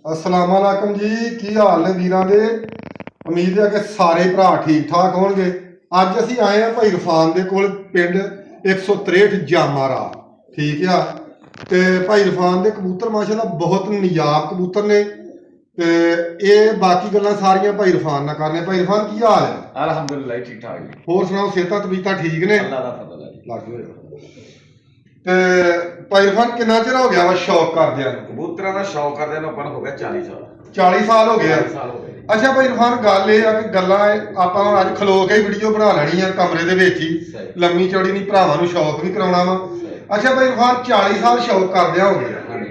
अस्सलाम वालेकुम जी। की हाल ने वीरां दे? उम्मीद है कि सारे भरा ठीक ठाक होणगे। अज असीं आए हैं भाई इरफान दे कोल पिंड 163 जामारा, ठीक है। ते भाई इरफान दे कबूतर माशाअल्लाह बहुत नियाब कबूतर ने। ते ये बाकी गल्लां सारियां भाई इरफान नाल करने। भाई इरफान की हाल है? अल्हम्दुलिल्लाह ठीक ठाक जी। होर सुनाओ, सेहतां तबीयतां ठीक ने? अल्लाह दा फजल है जी। लग होया ते भाई इरफान किन्ना चिर हो गया वा शौक करदियां नूं? कबूतਰਾਂ ਦਾ ਸ਼ੌਕ ਕਰਦੇ ਨੂੰ ਆਪਾਂ ਨੂੰ ਹੋ ਗਿਆ 40 ਸਾਲ 40 साल हो गए। 40 ਸਾਲ ਹੋ ਗਏ। ਅੱਛਾ ਭਾਈ ਇਰਫਾਨ, ਗੱਲ ਇਹ ਆ ਕਿ ਗੱਲਾਂ ਆਪਾਂ ਹੁਣ ਅੱਜ ਖਲੋ ਕੇ ਹੀ ਵੀਡੀਓ ਬਣਾ ਲੈਣੀ ਆ ਕਮਰੇ ਦੇ ਵਿੱਚ ਹੀ, ਸਹੀ। ਲੰਮੀ ਚੌੜੀ ਨਹੀਂ, ਭਰਾਵਾਂ ਨੂੰ ਸ਼ੌਕ ਵੀ ਕਰਾਉਣਾ ਵਾ। ਸਹੀ। ਅੱਛਾ ਭਾਈ ਇਰਫਾਨ, 40 ਸਾਲ ਸ਼ੌਕ ਕਰਦਿਆਂ ਹੋ ਗਏ। ਹਾਂਜੀ।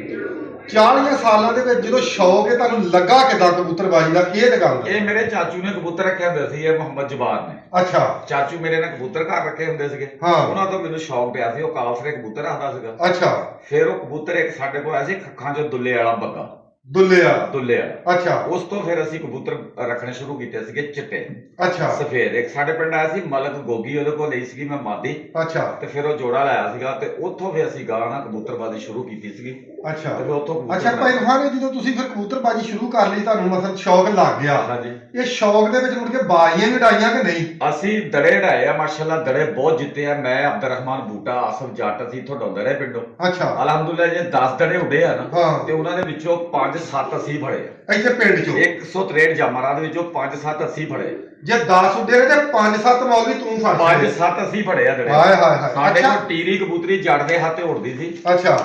40 ਸਾਲਾਂ ਦੇ ਵਿੱਚ ਜਦੋਂ ਸ਼ੌਕ ਹੈ ਤੁਹਾਨੂੰ ਲੱਗਾ ਕਿਦਾਂ ਕਬੂਤਰਬਾਜ਼ੀ ਦਾ, ਇਹ ਤੇ ਗੱਲ ਇਹ ਮੇਰੇ ਚਾਚੂ ਨੇ ਕਬੂਤਰ ਰੱਖਿਆ ਹੁੰਦਾ ਸੀ, ਇਹ ਮੁਹੰਮਦ ਜਬਾਰ ਨੇ। ਅੱਛਾ ਚਾਚੂ ਮੇਰੇ ਨੇ ਕਬੂਤਰ ਘਰ ਰੱਖੇ ਹੁੰਦੇ ਸੀਗੇ। ਹਾਂ। ਉਹਨਾਂ ਤੋਂ ਮੈਨੂੰ ਸ਼ੌਕ ਪਿਆ ਸੀ, ਉਹ ਕਾਫਰੇ ਕਬੂਤਰ ਰੱਖਦਾ ਸੀਗਾ। ਅੱਛਾ। ਫਿਰ ਉਹ ਕਬੂਤਰ ਇੱਕ ਸਾਡੇ ਕੋਲ ਆਇਆ ਸੀ ਖੱਖਾਂ ਚੋਂ ਦੁੱਲੇ ਵਾਲਾ ਬੱਗਾ। ਦੁੱਲੇ ਆ। ਦੁੱਲੇ ਵਾਲਾ। ਅੱਛਾ। ਉਸ ਤੋਂ ਫਿਰ ਅਸੀਂ ਕਬੂਤਰ ਰੱਖਣੇ ਸ਼ੁਰੂ ਕੀਤੇ ਸੀਗੇ ਚਿੱਟੇ ਅੱਛਾ। ਸਫੇਦ। ਇੱਕ ਸਾਡੇ ਪਿੰਡ ਆਇਆ ਸੀ ਮਲਕ ਗੋਗੀ, ਉਹਦੇ ਕੋਲ ਲਈ ਸੀਗੀ ਮੈਂ ਮਾਦੀ। ਅੱਛਾ। ਤੇ ਫਿਰ ਉਹ ਜੋੜਾ ਲਾਇਆ ਸੀਗਾ ਤੇ ਉੱਥੋਂ ਫਿਰ ਅਸੀਂ ਗਾਣਾ ਕਬੂਤਰਬਾਜ਼ੀ ਸ਼ੁਰੂ ਕੀਤੀ ਸੀਗੀ। ਅੱਛਾ। ਤੇ ਫਿਰ ਉੱਥੋਂ ਕਬੂਤਰ ਅੱਛਾ ਭਾਈ ਇਰਫਾਨ, ਜਦੋਂ ਤੁਸੀਂ ਫਿਰ ਕਬੂਤਰਬਾਜ਼ੀ ਸ਼ੁਰੂ ਕਰ ਲਈ, ਤੁਹਾਨੂੰ ਮਤਲਬ ਸ਼ੌਕ ਲੱਗ ਗਿਆ, ਹਾਂਜੀ। ਇਹ ਸ਼ੌਕ ਦੇ ਵਿੱਚ ਮੁੜ ਕੇ ਬਾਜ਼ੀਆਂ ਵੀ ਉਡਾਈਆਂ ਕਿ ਨਹੀਂ? ਅਸੀਂ ਦੜੇ ਢਾਏ ਆ ਮਾਸ਼ਾਅੱਲਾ, ਦੜੇ ਬਹੁਤ ਜਿੱਤੇ ਆ। ਮੈਂ ਅਬਦੁਰਰਹਿਮਾਨ ਬੂਟਾ, ਆਸਫ ਜੱਟ, ਅਸੀਂ ਇੱਥੋਂ ਡਾਉਂਦੇ ਰਹੇ ਪਿੰਡੋਂ। ਅੱਛਾ। ਅਲਹਮਦੁਲਿਲਾ ਜੇ 10 ਦੜੇ ਉੱਡੇ ਆ ਨਾ, ਹਾਂ। ਤੇ ਉਹਨਾਂ ਦੇ ਵਿੱਚੋਂ 5-7 ਅਸੀਂ ਫੜੇ ਆ। ਇੱਥੇ ਪਿੰਡ ਚੋਂ 163 ਜਾਮਰਾਂ ਦੇ ਵਿੱਚੋਂ 5-7 ਅਸੀਂ ਫੜੇ। ਜੇ 10 ਉੱਡੇ ਤੇ 5-7 ਮੌਲਵੀ ਤੂੰ ਫੜ ਲਏ। 5-7 ਅਸੀਂ ਫੜੇ ਆ ਦੜੇ। ਹਾਏ ਹਾਏ ਹਾਏ। ਸਾਡੇ ਅੱਛਾ। ਕੋਲ ਟੀਰੀ ਕਬੂਤਰੀ ਜੜ ਦੇ ਹੱਥੇ ਉੜਦੀ ਸੀ। ਅੱਛਾ।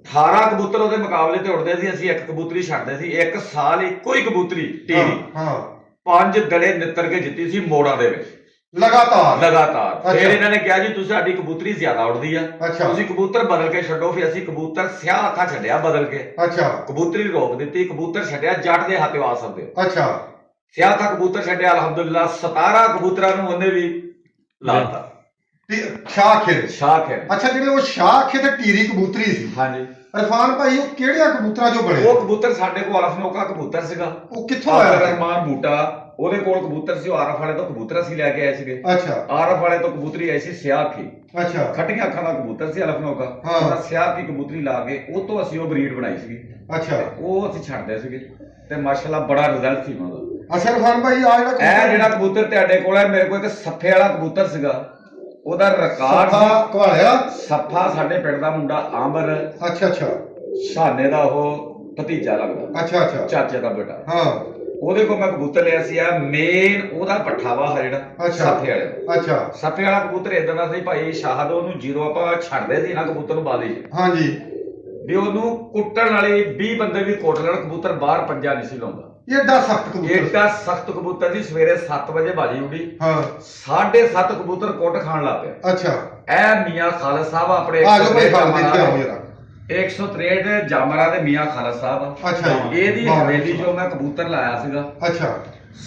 18 ਕਬੂਤਰ ਉਹਦੇ ਮੁਕਾਬਲੇ ਤੇ ਉੜਦੇ ਸੀ, ਅਸੀਂ ਇੱਕ ਕਬੂਤਰੀ ਛੱਡਦੇ ਸੀ। ਇੱਕ ਸਾਲ ਇੱਕੋ ਹੀ ਕਬੂਤਰੀ ਟੀਰੀ ਹਾਂ। 5 ਦੜੇ ਨਿੱਤਰ ਕੇ ਜਿੱਤੀ ਸੀ ਮੋੜਾਂ ਦੇ ਵਿੱਚ ਲਗਾਤਾਰ। ਫਿਰ ਇਹਨਾਂ ਨੇ ਕਿਹਾ ਜੀ ਤੁਸੀਂ ਸਾਡੀ ਕਬੂਤਰੀ ਜ਼ਿਆਦਾ ਉੜਦੀ ਆ, ਅੱਛਾ। ਤੁਸੀਂ ਕਬੂਤਰ ਬਦਲ ਕੇ ਛੱਡੋ। ਫਿਰ ਅਸੀਂ ਕਬੂਤਰ ਸਿਆਹ ਅੱਖਾਂ ਛੱਡਿਆ ਬਦਲ ਕੇ, ਅੱਛਾ। ਕਬੂਤਰੀ ਰੋਕ ਦਿੱਤੀ, ਕਬੂਤਰ ਛੱਡਿਆ ਜੱਟ ਦੇ ਹੱਥੋਂ ਆ ਸਕਦੇ। ਅੱਛਾ। ਸਿਆਹ ਅੱਖਾਂ ਕਬੂਤਰ ਛੱਡਿਆ, ਅਲਹਮਦੁਲਿਲਾ 17 ਕਬੂਤਰਾਂ ਨੂੰ ਉਹਨੇ ਵੀ ਲਾਤਾ। ਸ਼ਾਖੇ। ਸ਼ਾਖ ਹੈ। ਅੱਛਾ, ਜਿਹੜੇ ਉਹ ਸ਼ਾਖੇ ਤੇ ਟੀਰੀ ਕਬੂਤਰੀ ਸੀ, ਹਾਂਜੀ। ਇਰਫਾਨ ਭਾਈ, ਉਹ ਕਿਹੜਿਆਂ ਕਬੂਤਰਾਂ ਚੋਂ ਬਣੇ? ਉਹ ਕਬੂਤਰ ਸਾਡੇ ਕੋਲ ਅਲਫਨੋਕਾ ਕਬੂਤਰ ਸੀਗਾ। ਉਹ ਕਿੱਥੋਂ ਆਇਆ? ਰਹਿਮਾਨ ਬੂਟਾ, ਉਹਦੇ ਕੋਲ ਕਬੂਤਰ ਸੀ। ਉਹ ਆਰਫ ਵਾਲੇ ਤੋਂ ਕਬੂਤਰ ਅਸੀਂ ਲੈ ਕੇ ਆਏ ਸੀਗੇ। ਅੱਛਾ। ਆਰਫ ਵਾਲੇ ਤੋਂ ਕਬੂਤਰੀ ਆਈ ਸੀ ਸਿਆਹ ਅੱਖੀ, ਅੱਛਾ। ਖੱਟੀਆਂ ਅੱਖਾਂ ਦਾ ਕਬੂਤਰ ਸੀ ਅਲਫਨੋਕਾ। ਹਾਂ। ਉਹਦਾ ਸਿਆਹ ਅੱਖੀ ਕਬੂਤਰੀ ਲਾ ਕੇ ਉਹ ਤੋਂ ਅਸੀਂ ਉਹ ਬਰੀਡ ਬਣਾਈ ਸੀਗੀ। ਅੱਛਾ। ਉਹ ਅਸੀਂ ਛੱਡਦੇ ਸੀਗੇ ਤੇ ਮਾਸ਼ਾਅੱਲਾ ਬੜਾ ਰਿਜ਼ਲਟ ਸੀ ਉਹਨਾਂ ਦਾ। ਅੱਛਾ ਇਰਫਾਨ ਭਾਈ, ਆ ਇਹ ਜਿਹੜਾ ਕਬੂਤਰ ਤੁਹਾਡੇ ਕੋਲ ਹੈ, ਮੇਰੇ ਕੋਲ ਇੱਕ ਸੱਫੇ ਵਾਲਾ ਕਬੂਤਰ ਸੀਗਾ, ਉਹਦਾ ਰਿਕਾਰਡ ਸੱਫਾ ਘਵਾੜਿਆ। ਸੱਫਾ ਸਾਡੇ ਪਿੰਡ ਦਾ ਮੁੰਡਾ ਆਮਰ ਅੱਛਾ। ਅੱਛਾ। ਸ਼ਾਨੇ ਦਾ ਉਹ ਭਤੀਜਾ ਲੱਗਦਾ, ਅੱਛਾ। ਅੱਛਾ। ਚਾਚੇ ਦਾ ਬੇਟਾ। ਹਾਂ। ਉਹਦੇ ਕੋਲ ਮੈਂ ਕਬੂਤਰ ਲਿਆ ਸੀ। ਆ ਮੇਨ ਉਹਦਾ ਪੱਠਾ ਵਾ ਜਿਹੜਾ ਅੱਛਾ। ਸੱਫੇ ਵਾਲੇ। ਅੱਛਾ। ਸੱਫੇ ਵਾਲਾ ਕਬੂਤਰ ਇਦਾਂ ਦਾ ਸੀ ਭਾਈ ਸ਼ਾਹਦ, ਉਹਨੂੰ ਜਦੋਂ ਆਪਾਂ ਛੱਡਦੇ ਸੀ ਨਾ ਕਬੂਤਰ ਨੂੰ ਬਾਜ਼ੀ 'ਚ, ਹਾਂਜੀ। ਵੀ ਉਹਨੂੰ ਕੁੱਟਣ ਵਾਲੇ 20 ਬੰਦੇ ਵੀ ਕੁੱਟ ਲੈਣ, ਕਬੂਤਰ ਬਾਹਰ ਪੰਜਾ ਨਹੀਂ ਸੀ ਲਾਉਂਦਾ। ਇਹ ਏਡਾ ਸਖਤ ਕਬੂਤਰ। ਏਡਾ ਸਖਤ ਕਬੂਤਰ ਸੀ। ਸਵੇਰੇ 7 ਵਜੇ ਬਾਜੀ ਉੱਡੀ, ਹਾਂ। 7:30 ਕਬੂਤਰ ਕੁੱਟ ਖਾਣ ਲੱਗ ਪਿਆ। ਅੱਛਾ। ਇਹ ਮੀਆਂ ਖਾਲਦ ਸਾਹਿਬ ਆਪਣੇ ਆ ਜਾਓ ਭਾਈ, ਗੱਲ ਦੇਖੇ ਆਓ ਜਰਾ। 163 ਜਾਮਰਾ ਦੇ ਮੀਆਂ ਖਾਲਦ ਸਾਹਿਬ। ਅੱਛਾ ਜੀ। ਇਹਦੀ ਹਵੇਲੀ 'ਚੋਂ ਮੈਂ ਕਬੂਤਰ ਲਾਇਆ ਸੀਗਾ। ਅੱਛਾ।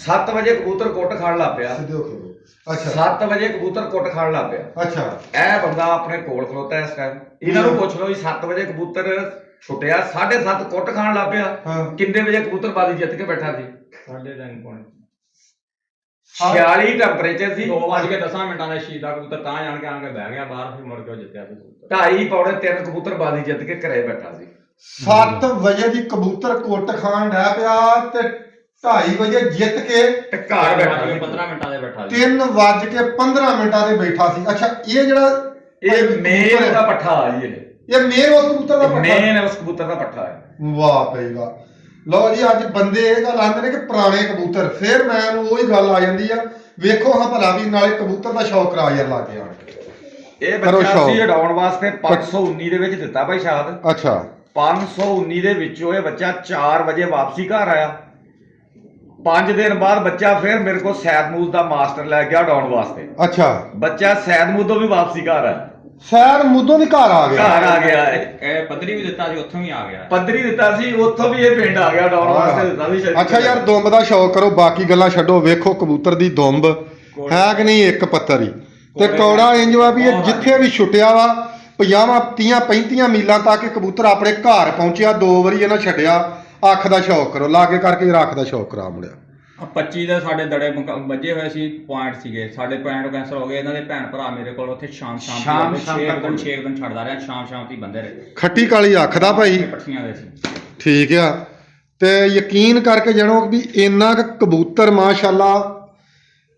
7 ਵਜੇ ਕਬੂਤਰ ਕੁੱਟ ਖਾਣ ਲੱਗ ਪਿਆ। ਸਿੱਧੇ ਹੋ ਕੇ। ਅੱਛਾ। 7 ਵਜੇ ਕਬੂਤਰ ਕੁੱਟ ਖਾਣ ਲੱਗ ਪਿਆ। ਅੱਛਾ। ਇਹ ਬੰਦਾ ਆਪਣੇ ਕੋਲ ਖਲੋਤਾ ਇਸ ਟਾਈਮ। ਇਹਨਾਂ ਨੂੰ ਪੁੱਛ ਲਓ ਜੀ, 7 ਵਜੇ ਕਬੂਤਰ ਛੁੱਟਿਆ, 7:30 ਕੁੱਟ ਖਾਣ ਲੱਗ ਪਿਆ। ਹਾਂ। ਕਿੰਨੇ ਵਜੇ ਕਬੂਤਰ ਬਾਜ਼ੀ ਜਿੱਤ ਕੇ ਬੈਠਾ ਸੀ? 3:30 ਪੌਣੇ 46 ਟੈਂਪਰੇਚਰ ਸੀ। 2:10 ਮਿੰਟਾਂ ਦਾ ਸ਼ੀਦਾ ਕਬੂਤਰ ਤਾਂ ਜਾਣ ਕੇ ਬਹਿ ਗਿਆ ਬਾਹਰ, ਫਿਰ ਮੁੜ ਕੇ ਉਹ ਜਿੱਤਿਆ ਸੀ ਕਬੂਤਰ। 2.5 ਪੌਣੇ 3 ਕਬੂਤਰ ਬਾਜ਼ੀ ਜਿੱਤ ਕੇ ਘਰੇ ਬੈਠਾ ਸੀ। 7 ਵਜੇ ਦੀ ਕਬੂਤਰ ਕੁੱਟ ਖਾਣ ਡਿਆ ਪਿਆ ਤੇ 2:30 ਵਜੇ ਜਿੱਤ ਕੇ ਤੇ ਘਰ ਬੈਠਾ ਸੀ। 15 ਮਿੰਟਾਂ ਦੇ ਬੈਠਾ ਸੀ। 3:15 ਮਿੰਟਾਂ ਦੇ ਬੈਠਾ ਸੀ। ਅੱਛਾ, ਇਹ ਜਿਹੜਾ ਇਹ ਮੇਨ ਦਾ ਪੱਠਾ ਆ ਜੀ। ਇਹ ਮੇਨ ਉਸ ਕਬੂਤਰ ਦਾ ਪੱਠਾ। ਮੇਨ ਉਸ ਕਬੂਤਰ ਦਾ ਪੱਠਾ ਹੈ। ਵਾਹ ਭਈ ਵਾਹ। ਲਓ ਜੀ, ਅੱਜ ਬੰਦੇ ਇਹ ਗੱਲ ਆਂਦੇ ਨੇ ਕਿ ਪੁਰਾਣੇ ਕਬੂਤਰ, ਫਿਰ ਮੈਨੂੰ ਉਹੀ ਗੱਲ ਆ ਜਾਂਦੀ ਆ, ਵੇਖੋ ਹਾਂ ਭਲਾ ਵੀ ਨਾਲੇ ਕਬੂਤਰ ਦਾ ਸ਼ੌਕ ਕਰਾ ਯਾਰ ਲਾ ਕੇ ਆਣ ਕੇ। ਇਹ ਕਰੋ ਬੱਚਾ ਸ਼ੌਕ। ਸੀ ਉਡਾਉਣ ਵਾਸਤੇ 519 ਦੇ ਵਿੱਚ ਦਿੱਤਾ ਭਾਈ ਸ਼ਾਹਦ। ਅੱਛਾ। 519 ਦੇ ਵਿੱਚੋਂ ਇਹ ਬੱਚਾ 4 ਵਜੇ ਵਾਪਸੀ ਘਰ ਆਇਆ। 5 ਦਿਨ ਬਾਅਦ ਬੱਚਾ ਫਿਰ ਮੇਰੇ ਕੋਲ ਸੈਦਮੂਦ ਦਾ ਮਾਸਟਰ ਲੈ ਗਿਆ ਉਡਾਉਣ ਵਾਸਤੇ। ਅੱਛਾ। ਬੱਚਾ ਸੈਦਮੂਦੋਂ ਵੀ ਵਾਪਸੀ ਘਰ ਆਇਆ। ਸ਼ਾਇਦ ਮੁੱਦੋਂ ਵੀ ਘਰ ਆ ਗਿਆ। ਘਰ ਆ ਗਿਆ। ਇਹ ਪੱਧਰੀ ਵੀ ਦਿੱਤਾ ਸੀ, ਉੱਥੋਂ ਵੀ ਆ ਗਿਆ। ਪੱਧਰੀ ਦਿੱਤਾ ਸੀ, ਉੱਥੋਂ ਵੀ ਇਹ ਪਿੰਡ ਆ ਗਿਆ ਉਡਾਉਣ ਵਾਸਤੇ ਦਿੱਤਾ ਵੀ ਸ਼ਾਇਦ। ਅੱਛਾ ਯਾਰ, ਦੁੰਬ ਦਾ ਸ਼ੌਕ ਕਰੋ, ਬਾਕੀ ਗੱਲਾਂ ਛੱਡੋ। ਵੇਖੋ ਕਬੂਤਰ ਦੀ ਦੁੰਬ ਹੈ ਕਿ ਨਹੀਂ, ਇੱਕ ਪੱਤਰ ਹੀ ਤੇ ਕੌੜਾ ਇੰਜ ਵਾ ਵੀ ਇਹ ਜਿੱਥੇ ਵੀ ਛੁੱਟਿਆ ਵਾ 50 30 35 ਮੀਲਾਂ ਤੱਕ ਇਹ ਕਬੂਤਰ ਆਪਣੇ ਘਰ ਪਹੁੰਚਿਆ। 2 ਵਾਰੀ ਇਹਨਾਂ ਛੱਡਿਆ। ਅੱਖ ਦਾ ਸ਼ੌਕ ਕਰੋ, ਲਾਗੇ ਕਰਕੇ ਰੱਖ ਦਾ ਸ਼ੌਕ ਕਰਾ ਮੁੜਿਆ। 25 ਦੇ ਸਾਡੇ ਦੜੇ ਵੱਜੇ ਹੋਏ ਸੀ, ਪੁਆਇੰਟ ਸੀਗੇ ਸਾਡੇ। ਪੁਆਇੰਟ ਕੈਂਸਲ ਹੋ ਗਏ। ਇਹਨਾਂ ਦੇ ਭੈਣ ਭਰਾ ਮੇਰੇ ਕੋਲ ਉੱਥੇ ਸ਼ਾਮ 6 ਦਿਨ ਛੱਡਦਾ ਰਿਹਾ। ਸ਼ਾਮ ਦੀ ਬੰਦੇ ਰਹੇ। ਖੱਟੀ ਕਾਲੀ ਅੱਖ ਦਾ ਭਾਈ, ਪੱਠੀਆਂ ਦੇ ਸੀ। ਠੀਕ ਆ। ਤੇ ਯਕੀਨ ਕਰਕੇ ਜਾਣੋ ਵੀ ਇੰਨਾ ਕੁ ਕਬੂਤਰ ਮਾਸ਼ਾਅੱਲਾ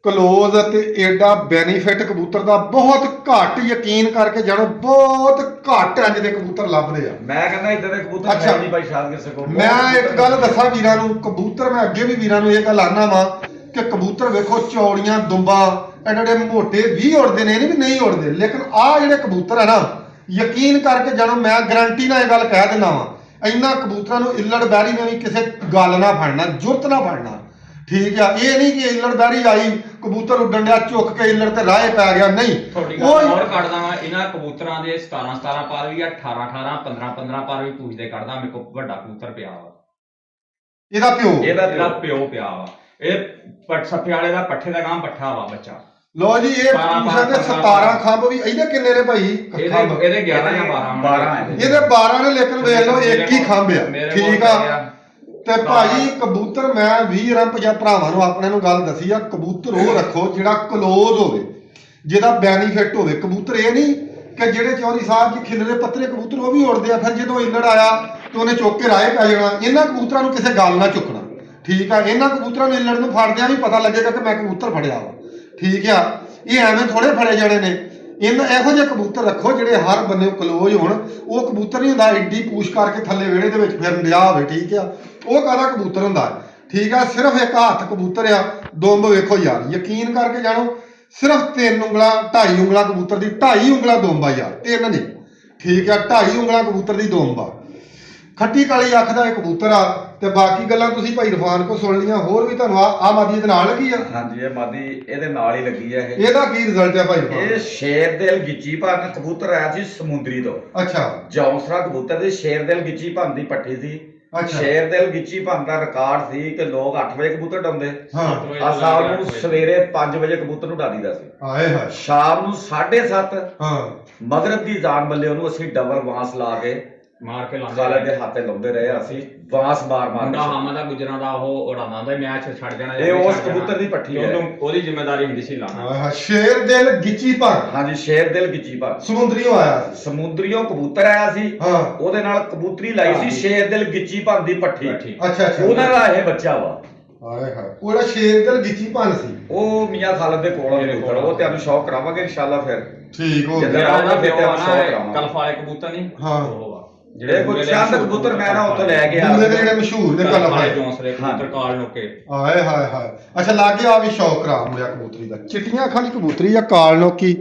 ਕਲੋਜ਼ ਅਤੇ ਐਡਾ ਬੈਨੀਫਿਟ ਕਬੂਤਰ ਦਾ ਬਹੁਤ ਘੱਟ, ਯਕੀਨ ਕਰਕੇ ਜਾਣੋ ਬਹੁਤ ਘੱਟ ਇੰਜ ਦੇ ਕਬੂਤਰ ਲੱਭਦੇ ਆ। ਮੈਂ ਕਹਿੰਦਾ ਇਦਾਂ ਦੇ ਕਬੂਤਰ ਅੱਛਾ। ਹੈ ਨਹੀਂ ਭਾਈ ਸ਼ਾਦ ਕਿਸੇ ਕੋਲ। ਮੈਂ ਇੱਕ ਗੱਲ ਦੱਸਾਂ ਵੀਰਾਂ ਨੂੰ, ਕਬੂਤਰ ਮੈਂ ਅੱਗੇ ਵੀ ਵੀਰਾਂ ਨੂੰ ਇਹ ਗੱਲ ਆਨਾ ਵਾਂ ਕਿ ਕਬੂਤਰ ਵੇਖੋ ਚੌੜੀਆਂ ਦੁੰਬਾਂ ਐਡੇ ਮੋਟੇ ਵੀ ਉੜਦੇ ਨੇ, ਇਹ ਨਹੀਂ ਵੀ ਨਹੀਂ ਉੜਦੇ, ਲੇਕਿਨ ਆਹ ਜਿਹੜੇ ਕਬੂਤਰ ਆ ਨਾ ਯਕੀਨ ਕਰਕੇ ਜਾਣੋ ਮੈਂ ਗਰੰਟੀ ਨਾਲ ਇਹ ਗੱਲ ਕਹਿ ਦਿੰਦਾ ਵਾਂ, ਇਹਨਾਂ ਕਬੂਤਰਾਂ ਨੂੰ ਇੱਲੜ ਬੈਰੀ ਨੇ ਵੀ ਕਿਸੇ ਗੱਲ ਨਾ ਫੜਨਾ, ਜੁਰਤ ਨਾ ਫੜਨਾ। ਠੀਕ ਆ, ਇਹ ਨਹੀਂ ਕਿ ਇੱਲੜ ਬੈਰੀ ਆਈ ਕਬੂਤਰ ਉੱਡਣ ਡਿਆ ਚੁੱਕ ਕੇ ਇੱਲੜ ਤੇ ਰਾਹੇ ਪੈ ਗਿਆ, ਨਹੀਂ। ਤੁਹਾਡੀ ਗੱਲ ਹੋਰ ਕੱਢਦਾ ਵਾਂ, ਇਹਨਾਂ ਕਬੂਤਰਾਂ ਦੇ 17 ਪਰ ਵੀ ਆ, 18 15 ਪਰ ਵੀ ਪੂਛਦੇ ਕੱਢਦਾ। ਮੇਰੇ ਕੋਲ ਵੱਡਾ ਕਬੂਤਰ ਪਿਆ ਵਾ, ਇਹਦਾ ਪਿਓ, ਇਹਦਾ ਪਿਓ ਪਿਆ ਵਾ। ਇਹ ਸੱਫੇ ਵਾਲੇ ਦਾ ਪੱਠੇ ਦਾ ਗਾਂ ਪੱਠਾ ਵਾ ਬੱਚਾ। ਲੋ ਜੀ ਇਹ ਪੂਛਾਂ ਦੇ 17 ਖੰਭ ਵੀ ਇਹਦੇ ਕਿੰਨੇ ਨੇ ਭਾਈ? ਇਹਦੇ 11 ਜਾਂ 12 ਇਹਦੇ 12 ਨੇ, ਲੇਕਿਨ ਵੇਖ ਲਓ ਇੱਕ ਹੀ ਖੰਭ ਆ। ਠੀਕ ਆ, ਤੇ ਭਾਈ ਕਬੂਤਰ ਮੈਂ 20 ਰੰਪ ਜਾਂ ਭਰਾਵਾਂ ਨੂੰ ਆਪਣੇ ਨੂੰ ਗੱਲ ਦੱਸੀ ਆ, ਕਬੂਤਰ ਉਹ ਰੱਖੋ ਜਿਹੜਾ ਕਲੋਜ਼ ਹੋਵੇ, ਜਿਹਦਾ ਬੈਨੀਫਿਟ ਹੋਵੇ। ਕਬੂਤਰ ਇਹ ਨਹੀਂ ਕਿ ਜਿਹੜੇ ਚੌਧਰੀ ਸਾਹਿਬ ਜੀ ਖਿਲਰੇ ਪੱਤਰੇ ਕਬੂਤਰ ਉਹ ਵੀ ਉੜਦੇ ਆ, ਫਿਰ ਜਦੋਂ ਇੱਲੜ ਆਇਆ ਤੇ ਉਹਨੇ ਚੁੱਕ ਕੇ ਰਾਹੇ ਪੈ ਜਾਣਾ। ਇਹਨਾਂ ਕਬੂਤਰਾਂ ਨੂੰ ਕਿਸੇ ਗੱਲ ਨਾ ਚੁੱਕਣਾ। ਠੀਕ ਆ, ਇਹਨਾਂ ਕਬੂਤਰਾਂ ਨੂੰ ਇੱਲੜ ਨੂੰ ਫੜਦਿਆਂ ਵੀ ਪਤਾ ਲੱਗੇਗਾ ਕਿ ਮੈਂ ਕਬੂਤਰ ਫੜਿਆ ਵਾ। ਠੀਕ ਆ, ਇਹ ਐਵੇਂ ਥੋੜੇ ਫੜੇ ਜਾਣੇ ਨੇ। ਇਹੋ ਜਿਹੇ ਕਬੂਤਰ ਰੱਖੋ ਜਿਹੜੇ ਹਰ ਬੰਨੇ ਕਲੋਜ਼ ਹੋਣ। ਉਹ ਕਬੂਤਰ ਨਹੀਂ ਹੁੰਦਾ ਏਡੀ ਪੂਛ ਕਰਕੇ ਥੱਲੇ ਵਿਹੜੇ ਦੇ ਵਿੱਚ ਫਿਰਨ ਡਿਆ ਹੋਵੇ। ਠੀਕ ਆ, ਉਹ ਕਾਹਦਾ ਕਬੂਤਰ ਹੁੰਦਾ? ਠੀਕ ਆ, ਸਿਰਫ ਇੱਕ ਹੱਥ ਕਬੂਤਰ ਆ। ਦੁੰਬ ਵੇਖੋ ਯਾਰ, ਯਕੀਨ ਕਰਕੇ ਜਾਣੋ ਸਿਰਫ 3 ਉਂਗਲਾਂ 2.5 ਉਂਗਲਾਂ ਕਬੂਤਰ ਦੀ, 2.5 ਉਂਗਲਾਂ ਦੁੰਬ ਆ ਯਾਰ, 3 ਨਹੀਂ। ਠੀਕ ਆ, 2.5 ਉਂਗਲਾਂ ਕਬੂਤਰ ਦੀ ਦੁੰਬ ਆ। ਖੱਟੀ ਕਾਲੀ ਅੱਖ ਦਾ ਇਹ ਕਬੂਤਰ ਆ। ਤੇ ਬਾਕੀ ਗੱਲਾਂ ਤੁਸੀਂ ਭਾਈ ਇਰਫਾਨ ਕੋ ਸੁਣ ਲੀਆਂ। ਹੋਰ ਵੀ ਤੁਹਾਨੂੰ ਆ ਮਾਦੀ ਦੇ ਨਾਲ ਲੱਗੀ ਆ? ਹਾਂਜੀ, ਇਹ ਮਾਦੀ ਇਹਦੇ ਨਾਲ ਹੀ ਲੱਗੀ ਆ। ਇਹਦਾ ਕੀ ਰਿਜ਼ਲਟ ਆ ਭਾਈ ਇਰਫਾਨ? ਇਹ ਸ਼ੇਰਦਿਲ ਗਿੱਚੀ ਭੰਨ ਕਬੂਤਰ ਆਇਆ ਸੀ ਸਮੁੰਦਰੀ ਤੋਂ। ਅੱਛਾ, ਜੌਂਸਰਾ ਕਬੂਤਰ ਦੀ ਸ਼ੇਰਦਿਲ ਗਿੱਚੀ ਭੰਨ ਦੀ ਪੱਠੀ ਸੀ। ਅੱਛਾ। ਸ਼ੇਰਦਿਲ ਗਿੱਚੀ ਭੰਨ ਦਾ ਰਿਕਾਰਡ ਸੀ ਕਿ ਲੋਕ 8 ਵਜੇ ਕਬੂਤਰ ਡਾਉਂਦੇ। ਹਾਂ, ਅਸਾਂ ਨੂੰ ਸਵੇਰੇ 5 ਵਜੇ ਕਬੂਤਰ ਨੂੰ ਡਾਦੀਦਾ ਸੀ। ਹਾਏ ਹਾਏ। ਸ਼ਾਮ ਨੂੰ 7:30 ਹਾਂ, ਮਗਰਬ ਦੀ ਜਾਨ ਬੱਲੇ ਉਹਨੂੰ ਅਸੀਂ ਡਬਲ ਬਾਂਸ ਲਾ ਕੇ ਮਾਰ ਕੇ ਖਾਲੇ ਦੇ ਹੱਥੇ ਲਾਉਂਦੇ ਰਹੇ। ਅਸੀਂ ਬਾਂਸ ਮਾਰ ਮੁੰਡਾ ਮਾਰ ਹਾਮਾ ਦਾ ਗੁਜਰਾਂ ਦਾ ਉਹ ਉਡਾਉਂਦਾ ਹੁੰਦਾ, ਮੈਚ ਛੱਡ ਜਾਣਾ। ਇਹ ਉਸ ਕਬੂਤਰ ਦੀ ਪੱਠੀ ਹੈ, ਉਹਦੀ ਜ਼ਿੰਮੇਵਾਰੀ ਹੁੰਦੀ ਸੀ ਲਾਣਾ। ਹਾਏ ਹਾਏ। ਸ਼ੇਰ ਦਿਲ ਗਿੱਚੀ ਭੰਨ। ਹਾਂਜੀ, ਸ਼ੇਰਦਿਲ ਗਿੱਚੀ ਭੰਨ ਸਮੁੰਦਰੀਓ ਆਇਆ ਸੀ। ਸਮੁੰਦਰੀਓ ਕਬੂਤਰ ਆਇਆ ਸੀ। ਹਾਂ, ਉਹਦੇ ਨਾਲ ਕਬੂਤਰੀ ਲਾਈ ਸੀ ਸ਼ੇਰਦਿਲ ਗਿੱਚੀ ਭੰਨ ਦੀ ਪੱਠੀ। ਅੱਛਾ ਅੱਛਾ। ਉਹਨਾਂ ਦਾ ਇਹ ਬੱਚਾ ਵਾ। ਹਾਏ ਹਾਏ। ਉਹ ਜਿਹੜਾ ਸ਼ੇਰ ਦਿਲ ਗਿੱਚੀ ਭੰਨ ਸੀ, ਉਹ ਮੀਆਂ ਖਾਲਦ ਦੇ ਕੋਲ ਕਬੂਤਰ, ਉਹ ਤੁਹਾਨੂੰ ਸ਼ੌਕ ਕਰਾਵਾਂਗੇ ਇਨਸ਼ਾਅੱਲਾ। ਫਿਰ ਠੀਕ ਹੋ ਜਿੱਦਾਂ ਗਿਆ। ਉਹਦਾ ਪਿਓ ਬੇਟਾ ਆ ਸ਼ੌਕ ਨਾ, ਕਰਾਵਾਂਗੇ। ਕਲਫ ਵਾਲੇ ਕਬੂਤਰ ਨਹੀਂ, ਹਾਂ। ਉਹ ਆ ਜਿਹੜੇ ਕੋਈ ਚੰਦ ਕਬੂਤਰ ਮੈਂ ਨਾ ਉੱਥੇ ਲੈ ਕੇ ਦੂਰੇ ਦੇ ਜਿਹੜੇ ਮਸ਼ਹੂਰ ਨੇ ਕਲਫ ਕਲਮ ਵਾਲੇ ਹੈ। ਜੌਂਸਰੇ ਕਬੂਤਰ ਕਾਲ ਨੋਕੇ। ਹਾਏ ਹਾਏ ਹਾਏ। ਅੱਛਾ, ਲਾਗੇ ਆ ਵੀ ਸ਼ੌਕ ਕਰਾਮ ਹੋਇਆ ਕਬੂਤਰੀ ਦਾ। ਚਿੱਟੀਆਂ ਅੱਖਾਂ ਦੀ ਕਬੂਤਰੀ ਆ, ਕਾਲ ਨੋਕੀ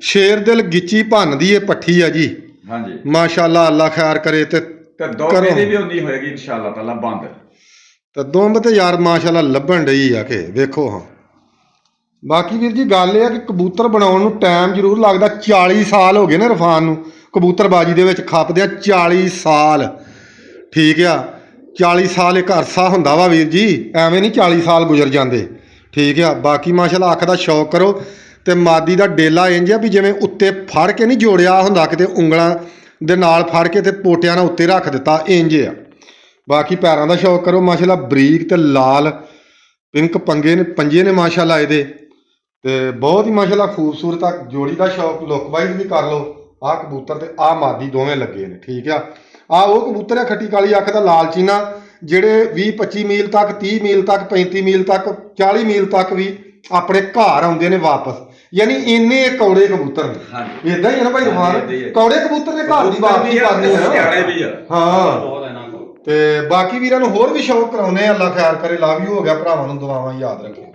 ਸ਼ੇਰ ਦਿਲ ਗਿੱਚੀ ਭੰਨ ਦੀ ਇਹ ਪੱਠੀ ਆ ਜੀ। ਹਾਂਜੀ, ਮਾਸ਼ਾਅੱਲਾ, ਅੱਲਾ ਖੈਰ ਕਰੇ। ਤੇ ਦੋਵੇਂ ਦੀ ਵੀ ਹੁੰਦੀ ਹੋਏਗੀ ਇਨਸ਼ਾਅੱਲਾ ਤਾਲਾ ਬੰਦ। ਤੇ ਦੁੰਬ ਤੇ ਯਾਰ ਮਾਸ਼ਾਅੱਲਾ ਲੱਭਣ ਡਈ ਆ ਕਿ ਵੇਖੋ। ਹਾਂ, ਬਾਕੀ ਵੀਰ ਜੀ ਗੱਲ ਇਹ ਆ ਕਿ ਕਬੂਤਰ ਬਣਾਉਣ ਨੂੰ ਟਾਈਮ ਜ਼ਰੂਰ ਲੱਗਦਾ। 40 ਸਾਲ ਹੋ ਗਏ ਨੇ ਇਰਫਾਨ ਨੂੰ ਕਬੂਤਰਬਾਜੀ ਦੇ ਵਿੱਚ ਖੱਪਦਿਆਂ। 40 ਸਾਲ। ਠੀਕ ਆ, 40 ਸਾਲ ਇੱਕ ਅਰਸਾ ਹੁੰਦਾ ਵਾ ਵੀਰ ਜੀ, ਐਵੇਂ ਨਹੀਂ 40 ਸਾਲ ਗੁਜ਼ਰ ਜਾਂਦੇ। ਠੀਕ ਆ, ਬਾਕੀ ਮਾਸ਼ਾਅੱਲਾ ਅੱਖ ਦਾ ਸ਼ੌਕ ਕਰੋ। ਤੇ ਮਾਦੀ ਦਾ ਡੇਲਾ ਇੰਜ ਆ ਵੀ ਜਿਵੇਂ ਉੱਤੇ ਫੜ ਕੇ ਨਹੀਂ ਜੋੜਿਆ ਹੁੰਦਾ, ਕਿਤੇ ਉਂਗਲਾਂ ਦੇ ਨਾਲ ਫੜ ਕੇ ਤੇ ਪੋਟਿਆਂ ਨਾਲ ਉੱਤੇ ਰੱਖ ਦਿੱਤਾ, ਇੰਜ ਆ। ਬਾਕੀ ਪੈਰਾਂ ਦਾ ਸ਼ੌਕ ਕਰੋ ਮਾਸ਼ਾਅੱਲਾ, ਬਰੀਕ ਤੇ ਲਾਲ ਪਿੰਕ ਪੰਜੇ ਨੇ ਮਾਸ਼ਾਅੱਲਾ ਇਹਦੇ। ਤੇ ਬਹੁਤ ਹੀ ਮਾਸ਼ਾਅੱਲਾ ਖੂਬਸੂਰਤ ਆ। ਜੋੜੀ ਦਾ ਸ਼ੌਕ ਲੁੱਕ ਵਾਈਜ਼ ਵੀ ਕਰ ਲਓ। ਆਹ ਕਬੂਤਰ ਤੇ ਆਹ ਮਾਦੀ ਦੋਵੇਂ ਲੱਗੇ ਨੇ। ਠੀਕ ਆ, ਆਹ ਉਹ ਕਬੂਤਰ ਆ ਖੱਟੀ ਕਾਲੀ ਅੱਖ ਦਾ ਲਾਲ ਚੀਨਾ, ਜਿਹੜੇ 20-25 ਮੀਲ ਤੱਕ, 30 ਮੀਲ ਤੱਕ, 35 ਮੀਲ ਤੱਕ, 40 ਮੀਲ ਤੱਕ ਵੀ ਆਪਣੇ ਘਰ ਆਉਂਦੇ ਨੇ ਵਾਪਸ। ਯਾਨੀ ਇੰਨੇ ਕੌੜੇ ਕਬੂਤਰ ਨੇ। ਇਦਾਂ ਹੀ ਹੈ ਨਾ ਭਾਈ ਰਮਾਨ, ਕੌੜੇ ਕਬੂਤਰ ਨੇ ਘਰ ਦੀ ਵਾਪਸੀ ਕਰਨੀ ਆ। ਹਾਂ, ਬਹੁਤ ਇਹਨਾਂ ਕੋਲ। ਤੇ ਬਾਕੀ ਵੀਰਾਂ ਨੂੰ ਹੋਰ ਵੀ ਸ਼ੌਕ ਕਰਾਉਨੇ ਆ। ਅੱਲਾ ਖੈਰ ਕਰੇ। ਲਵ ਯੂ ਹੋ ਗਿਆ ਭਰਾਵਾਂ ਨੂੰ, ਦੁਆਵਾਂ ਯਾਦ ਰੱਖੋ।